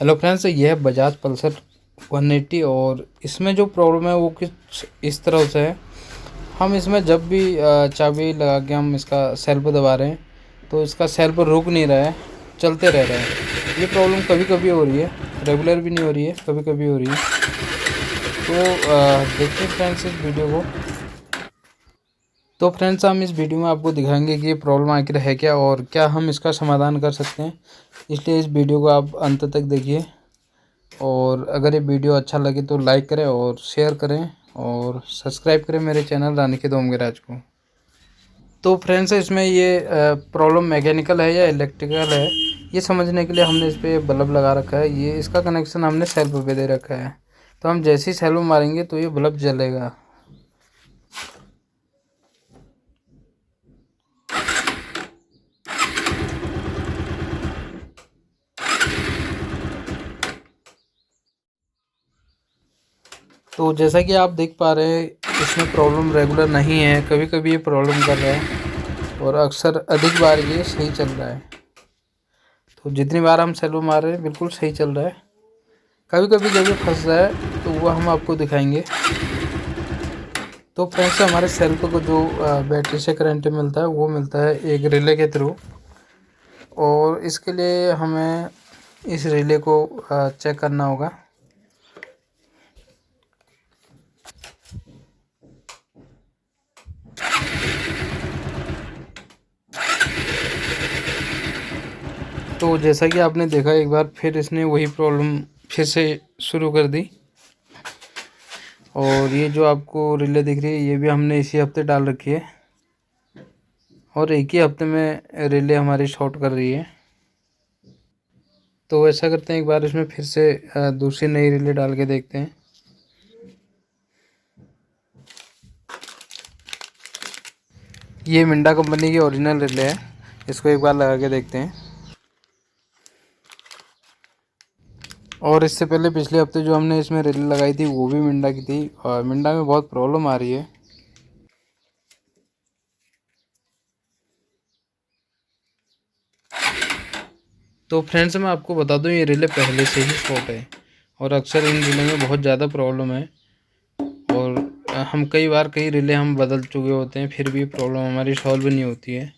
Hello friends, ये है Bajaj Pulsar 180 और इसमें जो प्रॉब्लम है वो कुछ इस तरह से है। हम इसमें जब भी चाबी लगा के हम इसका सेल्फ दबा रहे हैं तो इसका सेल्फ रुक नहीं रहा है, चलते रह रहा है। ये प्रॉब्लम कभी कभी हो रही है, रेगुलर भी नहीं हो रही है, कभी कभी हो रही है। तो देखिए फ्रेंड्स इस वीडियो को। तो फ्रेंड्स हम इस वीडियो में आपको दिखाएंगे कि ये प्रॉब्लम आखिर है क्या और क्या हम इसका समाधान कर सकते हैं। इसलिए इस वीडियो को आप अंत तक देखिए और अगर ये वीडियो अच्छा लगे तो लाइक करें और शेयर करें और सब्सक्राइब करें मेरे चैनल रानीखेत ओम गैराज को। तो फ्रेंड्स इसमें ये प्रॉब्लम मैकेनिकल है या इलेक्ट्रिकल है, ये समझने के लिए हमने इस पर बल्ब लगा रखा है। ये इसका कनेक्शन हमने सेल्फ पे दे रखा है, तो हम जैसे ही सेल्फ मारेंगे तो ये बल्ब जलेगा। तो जैसा कि आप देख पा रहे हैं इसमें प्रॉब्लम रेगुलर नहीं है, कभी कभी ये प्रॉब्लम कर रहा है और अक्सर अधिक बार ये सही चल रहा है। तो जितनी बार हम सेल्फ मार रहे हैं बिल्कुल सही चल रहा है। कभी कभी जब ये फंस रहा है तो वह हम आपको दिखाएंगे। तो फ्रेंड्स हमारे सेल्फ को जो बैटरी से करंट मिलता है वो मिलता है एक रिले के थ्रू, और इसके लिए हमें इस रिले को चेक करना होगा। तो जैसा कि आपने देखा एक बार फिर इसने वही प्रॉब्लम फिर से शुरू कर दी, और ये जो आपको रिले दिख रही है ये भी हमने इसी हफ्ते डाल रखी है और एक ही हफ्ते में रिले हमारी शॉर्ट कर रही है। तो ऐसा करते हैं एक बार इसमें फिर से दूसरी नई रिले डाल के देखते हैं। ये मिंडा कंपनी की ओरिजिनल रिले है, इसको एक बार लगा के देखते हैं। और इससे पहले पिछले हफ्ते जो हमने इसमें रिले लगाई थी वो भी मिंडा की थी और मिंडा में बहुत प्रॉब्लम आ रही है। तो फ्रेंड्स मैं आपको बता दूं ये रिले पहले से ही शॉर्ट है और अक्सर इन रिले में बहुत ज़्यादा प्रॉब्लम है, और हम कई बार कई रिले हम बदल चुके होते हैं फिर भी प्रॉब्लम हमारी सॉल्व नहीं होती है।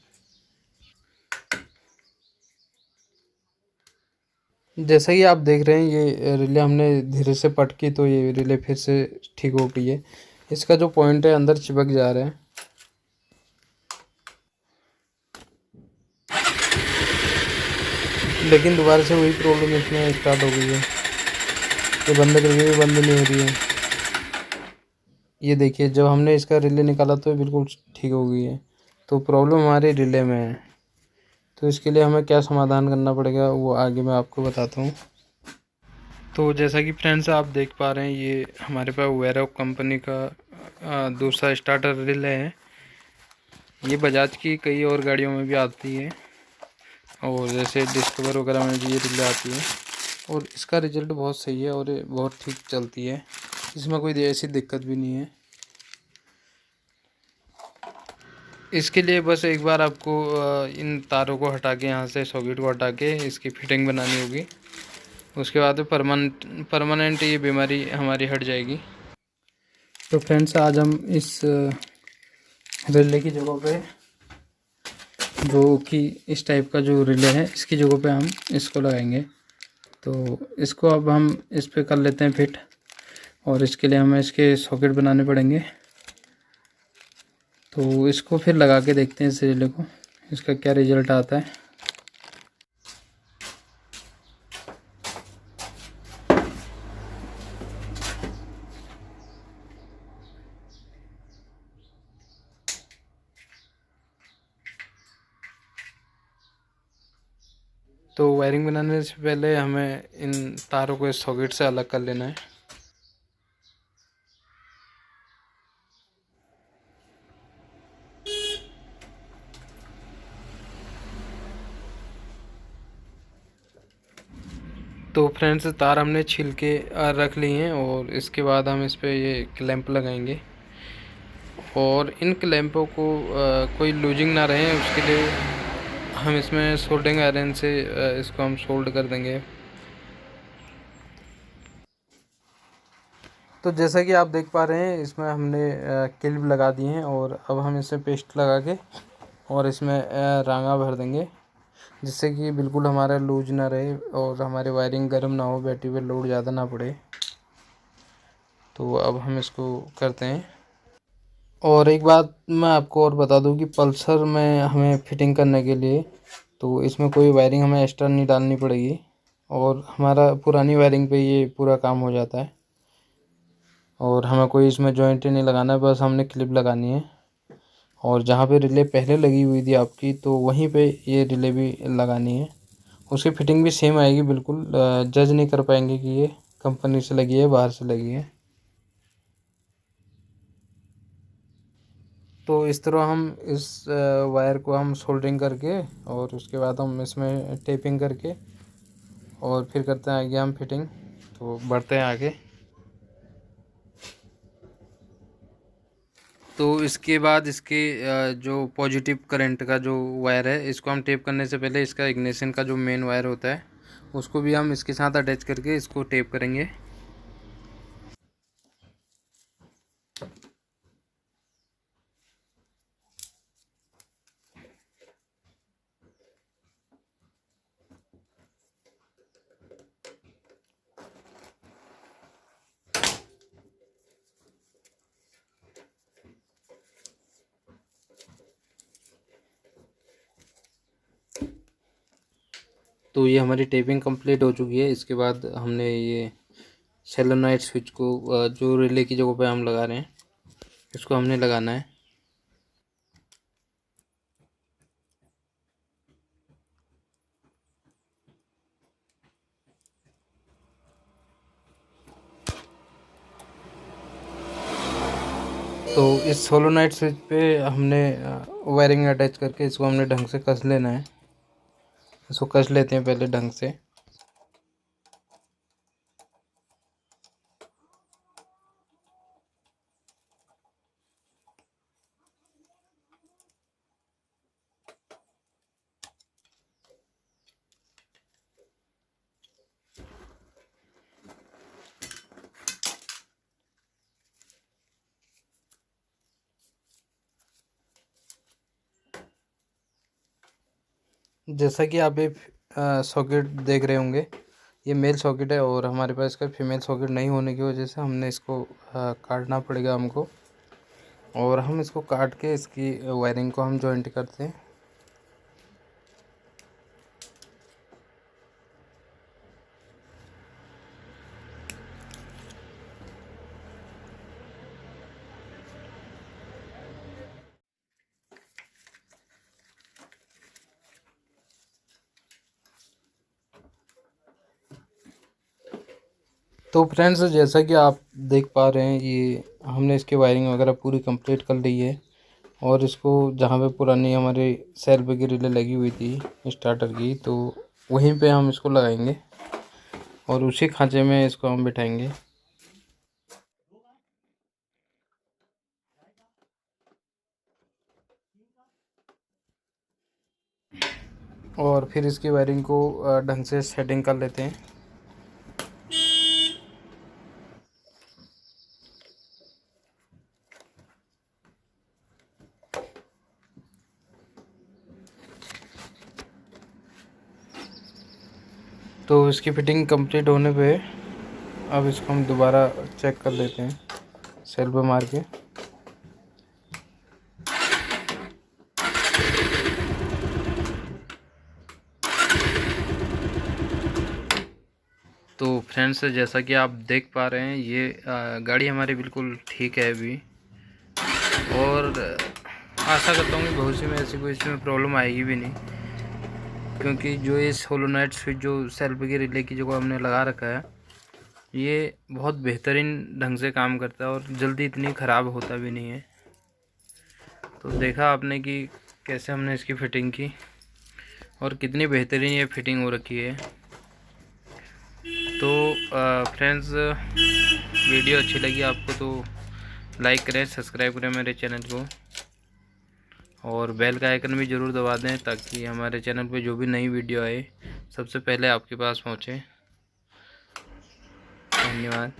जैसा कि आप देख रहे हैं ये रिले हमने धीरे से पटकी तो ये रिले फिर से ठीक हो गई है। इसका जो पॉइंट है अंदर चिपक जा रहा है। लेकिन दोबारा से वही प्रॉब्लम इसमें स्टार्ट हो गई है, ये बंद करके भी बंद नहीं हो रही है। ये देखिए जब हमने इसका रिले निकाला तो बिल्कुल ठीक हो गई है। तो प्रॉब्लम हमारे रिले में है। तो इसके लिए हमें क्या समाधान करना पड़ेगा वो आगे मैं आपको बताता हूँ। तो जैसा कि फ्रेंड्स आप देख पा रहे हैं ये हमारे पास वेरोक कंपनी का दूसरा स्टार्टर रिले है। ये बजाज की कई और गाड़ियों में भी आती है और जैसे डिस्कवर वगैरह में भी ये रिले आती है, और इसका रिजल्ट बहुत सही है और ये बहुत ठीक चलती है, इसमें कोई ऐसी दिक्कत भी नहीं है। इसके लिए बस एक बार आपको इन तारों को हटा के यहाँ से सॉकेट को हटा के इसकी फिटिंग बनानी होगी। उसके बाद परमानेंट ये बीमारी हमारी हट जाएगी। तो फ्रेंड्स आज हम इस रिले की जगह पे, जो कि इस टाइप का जो रिले है इसकी जगह पे हम इसको लगाएंगे। तो इसको अब हम इस पे कर लेते हैं फिट, और इसके लिए हमें इसके सॉकेट बनाने पड़ेंगे। तो इसको फिर लगा के देखते हैं इस रिले को, इसका क्या रिजल्ट आता है। तो वायरिंग बनाने से पहले हमें इन तारों को इस सॉकेट से अलग कर लेना है। तो फ्रेंड्स तार हमने छील के रख लिए हैं और इसके बाद हम इस पे ये क्लैंप लगाएंगे, और इन क्लैंपों को कोई लूजिंग ना रहे उसके लिए हम इसमें सोल्डिंग आयरन से इसको हम सोल्ड कर देंगे। तो जैसा कि आप देख पा रहे हैं, इसमें हमने क्लिप लगा दी हैं और अब हम इसे पेस्ट लगा के और इसमें रांगा भर देंगे, जिससे कि बिल्कुल हमारा लूज ना रहे और हमारी वायरिंग गर्म ना हो, बैटरी पे लोड ज़्यादा ना पड़े। तो अब हम इसको करते हैं। और एक बात मैं आपको और बता दूं कि पल्सर में हमें फिटिंग करने के लिए तो इसमें कोई वायरिंग हमें एक्स्ट्रा नहीं डालनी पड़ेगी और हमारा पुरानी वायरिंग पे ये पूरा काम हो जाता है और हमें कोई इसमें जॉइंट नहीं लगाना है, बस हमने क्लिप लगानी है। और जहाँ पे रिले पहले लगी हुई थी आपकी, तो वहीं पे ये रिले भी लगानी है। उसकी फिटिंग भी सेम आएगी बिल्कुल, जज नहीं कर पाएंगे कि ये कंपनी से लगी है बाहर से लगी है। तो इस तरह हम इस वायर को हम सोल्डरिंग करके और उसके बाद हम इसमें टेपिंग करके और फिर करते हैं आगे हम फिटिंग। तो बढ़ते हैं आगे। तो इसके बाद इसके जो पॉजिटिव करंट का जो वायर है, इसको हम टेप करने से पहले इसका इग्निशन का जो मेन वायर होता है उसको भी हम इसके साथ अटैच करके इसको टेप करेंगे। तो ये हमारी टेपिंग कंप्लीट हो चुकी है। इसके बाद हमने ये सेलेनाइट स्विच को जो रिले की जगह पे हम लगा रहे हैं, इसको हमने लगाना है। तो इस सोलोनाइट स्विच पे हमने वायरिंग अटैच करके इसको हमने ढंग से कस लेना है। इसको कस लेते हैं पहले ढंग से। जैसा कि आप ये सॉकेट देख रहे होंगे, ये मेल सॉकेट है और हमारे पास इसका फीमेल सॉकेट नहीं होने की वजह से हमने इसको काटना पड़ेगा हमको। और हम इसको काट के इसकी वायरिंग को हम जॉइंट करते हैं। तो फ्रेंड्स, जैसा कि आप देख पा रहे हैं, ये हमने इसकी वायरिंग वगैरह पूरी कंप्लीट कर ली है और इसको जहाँ पे पुरानी हमारे सेल पे की रिले लगी हुई थी स्टार्टर की, तो वहीं पे हम इसको लगाएंगे और उसी खांचे में इसको हम बिठाएंगे। और फिर इसकी वायरिंग को ढंग से सेटिंग कर लेते हैं। तो इसकी फिटिंग कंप्लीट होने पे अब इसको हम दोबारा चेक कर लेते हैं सेल पे मार के। तो फ्रेंड्स, जैसा कि आप देख पा रहे हैं, ये गाड़ी हमारी बिल्कुल ठीक है अभी। और आशा करता हूँ कि भविष्य में ऐसी कोई इसमें प्रॉब्लम आएगी भी नहीं, क्योंकि जो ये सोलोनाइट स्विच जो सेल्फ की रिले की जगह हमने लगा रखा है, ये बहुत बेहतरीन ढंग से काम करता है और जल्दी इतनी ख़राब होता भी नहीं है। तो देखा आपने कि कैसे हमने इसकी फ़िटिंग की और कितनी बेहतरीन ये फिटिंग हो रखी है। तो फ्रेंड्स, वीडियो अच्छी लगी आपको तो लाइक करें, सब्सक्राइब करें मेरे चैनल को और बेल का आइकन भी ज़रूर दबा दें, ताकि हमारे चैनल पे जो भी नई वीडियो आए सबसे पहले आपके पास पहुँचे। धन्यवाद।